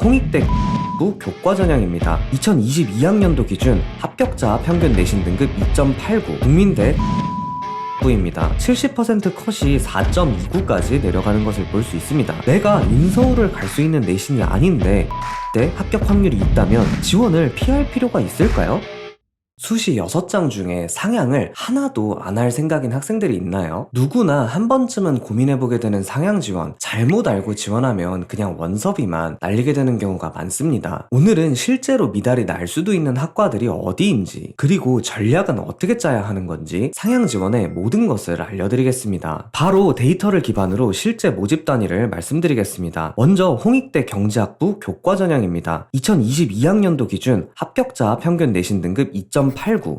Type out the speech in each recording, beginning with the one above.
홍익대 교과 전형입니다. 2022학년도 기준 합격자 평균 내신 등급 2.89, 국민대 입니다. 70% 컷이 4.29까지 내려가는 것을 볼 수 있습니다. 내가 인서울을 갈 수 있는 내신이 아닌데 때 합격 확률이 있다면 지원을 피할 필요가 있을까요? 수시 6장 중에 상향을 하나도 안 할 생각인 학생들이 있나요? 누구나 한 번쯤은 고민해보게 되는 상향 지원, 잘못 알고 지원하면 그냥 원서비만 날리게 되는 경우가 많습니다. 오늘은 실제로 미달이 날 수도 있는 학과들이 어디인지, 그리고 전략은 어떻게 짜야 하는 건지 상향 지원의 모든 것을 알려드리겠습니다. 바로 데이터를 기반으로 실제 모집 단위를 말씀드리겠습니다. 먼저 홍익대 경제학부 교과 전형입니다. 2022학년도 기준 합격자 평균 내신 등급 2.89,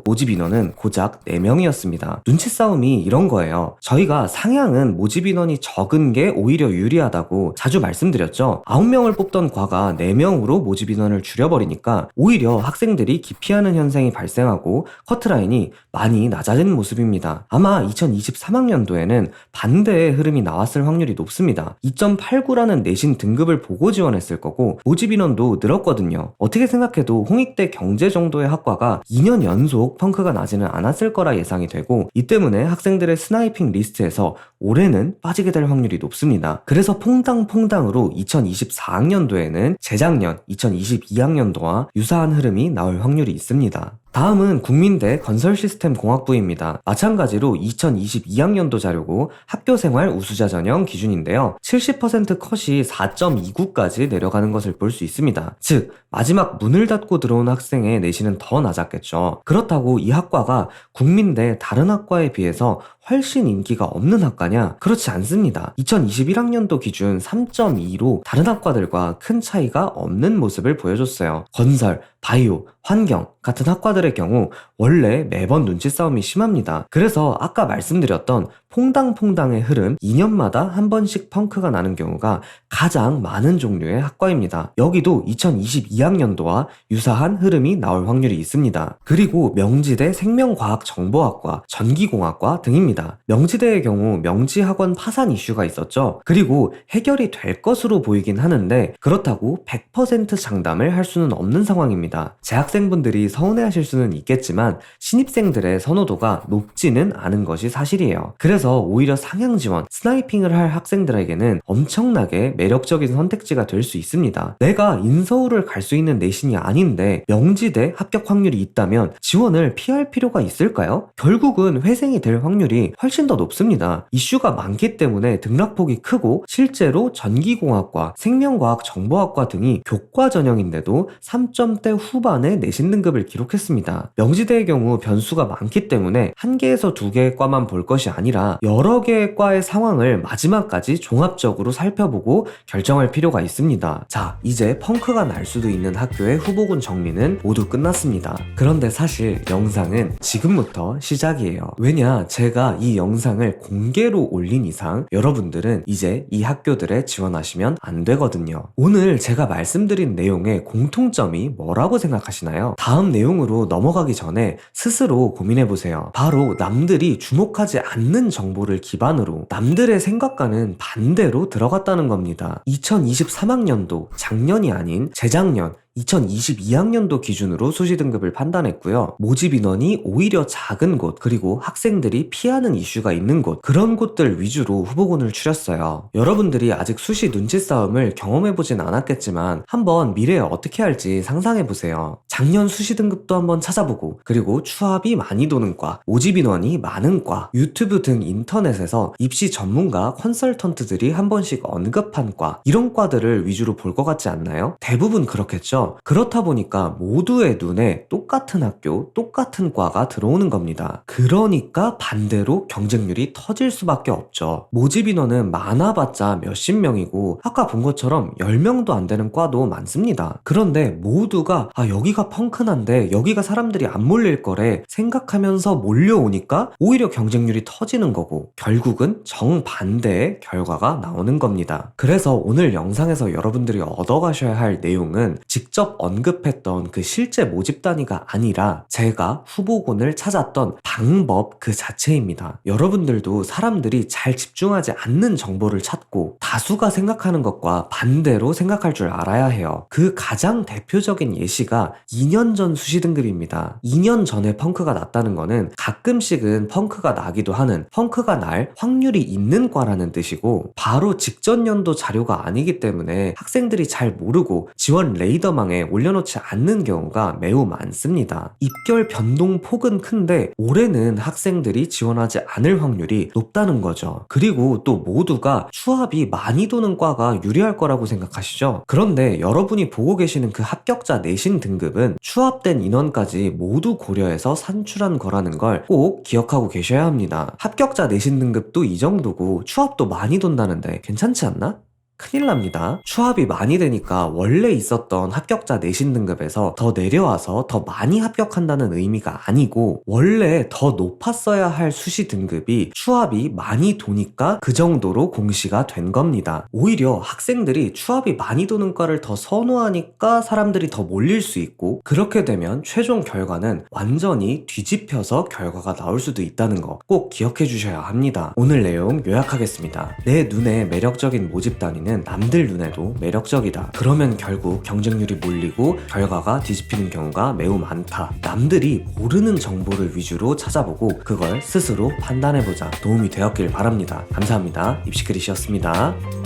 모집 인원은 고작 4명이었습니다. 눈치 싸움이 이런 거예요. 저희가 상향은 모집 인원이 적은 게 오히려 유리하다고 자주 말씀드렸죠. 9명을 뽑던 과가 4명으로 모집 인원을 줄여버리니까 오히려 학생들이 기피하는 현상이 발생하고 커트라인이 많이 낮아진 모습입니다. 아마 2023학년도에는 반대의 흐름이 나왔을 확률이 높습니다. 2.89라는 내신 등급을 보고 지원했을 거고 모집 인원도 늘었거든요. 어떻게 생각해도 홍익대 경제 정도의 학과가 2년 연속 펑크가 나지는 않았을 거라 예상이 되고, 이 때문에 학생들의 스나이핑 리스트에서 올해는 빠지게 될 확률이 높습니다. 그래서 퐁당퐁당으로 2024학년도에는 재작년 2022학년도와 유사한 흐름이 나올 확률이 있습니다. 다음은 국민대 건설시스템공학부입니다. 마찬가지로 2022학년도 자료고 학교생활 우수자 전형 기준인데요. 70% 컷이 4.29까지 내려가는 것을 볼 수 있습니다. 즉 마지막 문을 닫고 들어온 학생의 내신은 더 낮았겠죠. 그렇다고 이 학과가 국민대 다른 학과에 비해서 훨씬 인기가 없는 학과냐? 그렇지 않습니다. 2021학년도 기준 3.2로 다른 학과들과 큰 차이가 없는 모습을 보여줬어요. 건설, 바이오, 환경 같은 학과들의 경우 원래 매번 눈치 싸움이 심합니다. 그래서 아까 말씀드렸던 퐁당퐁당의 흐름, 2년마다 한 번씩 펑크가 나는 경우가 가장 많은 종류의 학과입니다. 여기도 2022학년도와 유사한 흐름이 나올 확률이 있습니다. 그리고 명지대 생명과학정보학과, 전기공학과 등입니다. 명지대의 경우 명지학원 파산 이슈가 있었죠. 그리고 해결이 될 것으로 보이긴 하는데 그렇다고 100% 장담을 할 수는 없는 상황입니다. 재학생분들이 서운해하실 수는 있겠지만 신입생들의 선호도가 높지는 않은 것이 사실이에요. 그래서 오히려 상향 지원, 스나이핑을 할 학생들에게는 엄청나게 매력적인 선택지가 될 수 있습니다. 내가 인서울을 갈 수 있는 내신이 아닌데 명지대 합격 확률이 있다면 지원을 피할 필요가 있을까요? 결국은 회생이 될 확률이 훨씬 더 높습니다. 이슈가 많기 때문에 등락폭이 크고 실제로 전기공학과, 생명과학 정보학과 등이 교과 전형인데도 3점대 후반의 내신 등급을 기록했습니다. 명지대의 경우 변수가 많기 때문에 한 개에서 두 개의 과만 볼 것이 아니라 여러 개의 과의 상황을 마지막까지 종합적으로 살펴보고 결정할 필요가 있습니다. 자, 이제 펑크가 날 수도 있는 학교의 후보군 정리는 모두 끝났습니다. 그런데 사실 영상은 지금부터 시작이에요. 왜냐, 제가 이 영상을 공개로 올린 이상 여러분들은 이제 이 학교들에 지원하시면 안 되거든요. 오늘 제가 말씀드린 내용의 공통점이 뭐라고 생각하시나요? 다음 내용으로 넘어가기 전에 스스로 고민해보세요. 바로 남들이 주목하지 않는 정보를 기반으로 남들의 생각과는 반대로 들어갔다는 겁니다. 2023학년도, 작년이 아닌 재작년 2022학년도 기준으로 수시 등급을 판단했고요. 모집 인원이 오히려 작은 곳, 그리고 학생들이 피하는 이슈가 있는 곳, 그런 곳들 위주로 후보군을 추렸어요. 여러분들이 아직 수시 눈치 싸움을 경험해보진 않았겠지만 한번 미래에 어떻게 할지 상상해보세요. 작년 수시 등급도 한번 찾아보고, 그리고 추합이 많이 도는 과, 모집 인원이 많은 과, 유튜브 등 인터넷에서 입시 전문가 컨설턴트들이 한 번씩 언급한 과, 이런 과들을 위주로 볼 것 같지 않나요? 대부분 그렇겠죠. 그렇다 보니까 모두의 눈에 똑같은 학교, 똑같은 과가 들어오는 겁니다. 그러니까 반대로 경쟁률이 터질 수밖에 없죠. 모집 인원은 많아봤자 몇십 명이고 아까 본 것처럼 10명도 안 되는 과도 많습니다. 그런데 모두가 여기가 펑크난데 여기가 사람들이 안 몰릴 거래 생각하면서 몰려오니까 오히려 경쟁률이 터지는 거고 결국은 정반대의 결과가 나오는 겁니다. 그래서 오늘 영상에서 여러분들이 얻어가셔야 할 내용은 직접 직접 언급했던 그 실제 모집 단위가 아니라 제가 후보군을 찾았던 방법 그 자체입니다. 여러분들도 사람들이 잘 집중하지 않는 정보를 찾고 다수가 생각하는 것과 반대로 생각할 줄 알아야 해요. 그 가장 대표적인 예시가 2년 전 수시 등급입니다. 2년 전에 펑크가 났다는 거는 가끔씩은 펑크가 나기도 하는, 펑크가 날 확률이 있는 과라는 뜻이고, 바로 직전 연도 자료가 아니기 때문에 학생들이 잘 모르고 지원 레이더망에 올려놓지 않는 경우가 매우 많습니다. 입결 변동 폭은 큰데 올해는 학생들이 지원하지 않을 확률이 높다는 거죠. 그리고 또 모두가 추합이 많이 도는 과가 유리할 거라고 생각하시죠? 그런데 여러분이 보고 계시는 그 합격자 내신 등급은 추합된 인원까지 모두 고려해서 산출한 거라는 걸 꼭 기억하고 계셔야 합니다. 합격자 내신 등급도 이 정도고 추합도 많이 돈다는데 괜찮지 않나? 큰일 납니다. 추합이 많이 되니까 원래 있었던 합격자 내신 등급에서 더 내려와서 더 많이 합격한다는 의미가 아니고, 원래 더 높았어야 할 수시 등급이 추합이 많이 도니까 그 정도로 공시가 된 겁니다. 오히려 학생들이 추합이 많이 도는 과를 더 선호하니까 사람들이 더 몰릴 수 있고, 그렇게 되면 최종 결과는 완전히 뒤집혀서 결과가 나올 수도 있다는 거 꼭 기억해 주셔야 합니다. 오늘 내용 요약하겠습니다. 내 눈에 매력적인 모집 단위는 남들 눈에도 매력적이다. 그러면 결국 경쟁률이 몰리고 결과가 뒤집히는 경우가 매우 많다. 남들이 모르는 정보를 위주로 찾아보고 그걸 스스로 판단해보자. 도움이 되었길 바랍니다. 감사합니다. 입시크릿이었습니다.